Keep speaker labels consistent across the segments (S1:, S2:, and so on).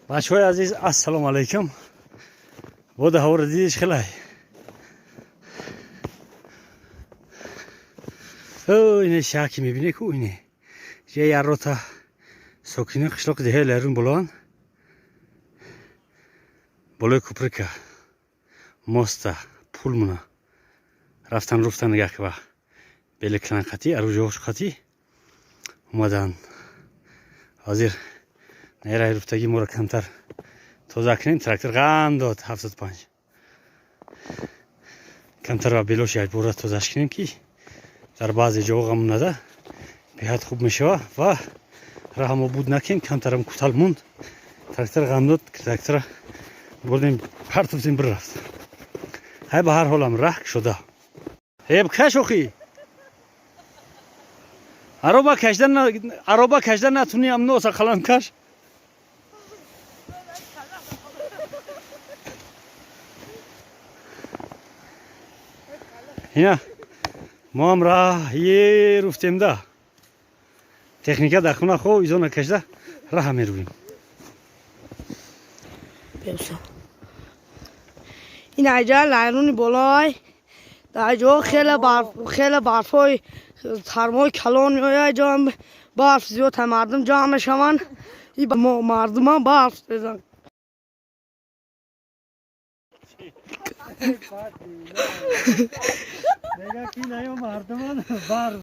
S1: بچه‌های عزیز السلام علیکم. بود هوا رو دیدیش خیلی. اینه شاکی میبینی کو اینه. یه یارو تا ساکنین قشلاق ده لرون بلان. بالای کوپرکا ماستا پولمونا رفتن نگاه که با بلکن خطی اروجوش خطی اومدن حاضر نیرای رفتگی مورا کمتر توزا کنیم. تراکتور غم داد 75 کمتر و بلوش یاد بورا توزاش کنیم که در بعضی جاها غم نده بهت خوب میشه و راه ما بود نکنیم. کمترم کوتاه موند تراکتور غم داد تراکتور بردیم پرتوفتیم بر رفت. های به هر حالم رخ شده. هی بکش اوخی عربا کشدن نتونی هم نوسا خلان کش. اینا ما هم راه یه رفتیم ده تکنیکه در خونه خواه ایزان کشده راه می رویم.
S2: این اینجا لعنونی بالای در اینجا خیلی برفای ترمای کلان میآید. جا برف زیاد مردم جمع میشوند. این مردم هم برف بزن.
S1: نگاه کی نیو مردمان برف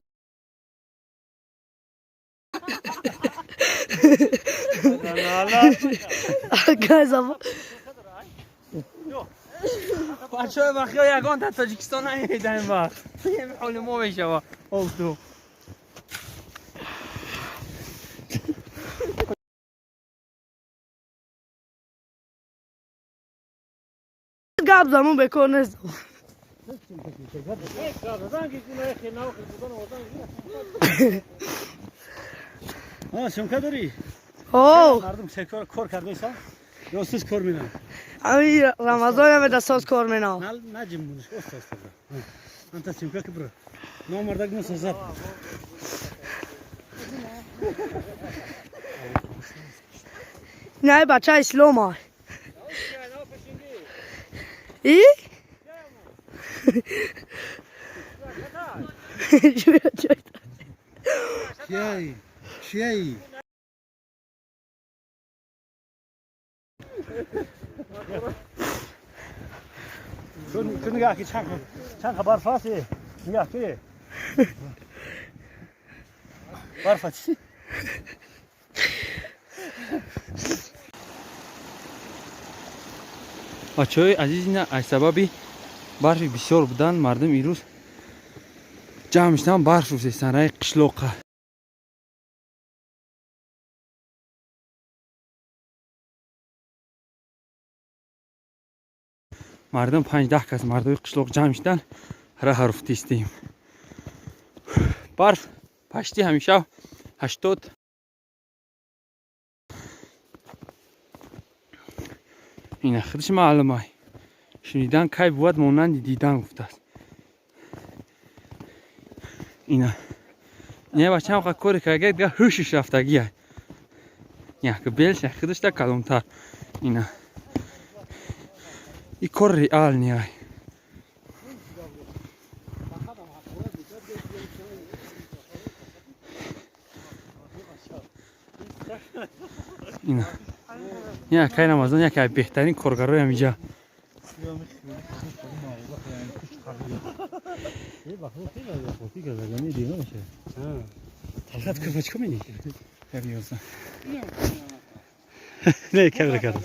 S3: بچه های وقتی ها یکان در تاجیکستان نمیدن این وقت یه حال ما بشه و تو
S2: گاب زمون بکن نزد
S1: شمکه داری؟ مردم سکار کار کرده ایسا؟ یا سوز کار مینن؟
S2: امی رمضان هم دستاز کار مینن
S1: نه جمعونش استاز انتا شمکه که برو نامردک نو سازد
S2: نه بچه اسلام های ای؟
S1: چیایی؟ تو نگاه که چند خبر فاسی نگاه که برفت چی؟
S3: بچه های عزیز اینا از سببی برفی بسیار بودن مردم این روز جمع شدن برف روز ایستن رای قشلاقه مردم 5-10 کس مردم قشلاق جمع شدن راه رفته استیم. برف پشتی همیشه 80 اینا خودش معلومه شنیدن کی بود مانند دیدن گفته است. اینا بچه هم کاری که اگر دیگه هوشش رفتگیه نه که بیلش خودش تا کلانتر اینا این کار ریال نیه. اینا نه که رمضان یکی از بهترین کارگرای اینجا
S1: تلخت که بچه کمی
S3: نه
S1: نه کمی کردم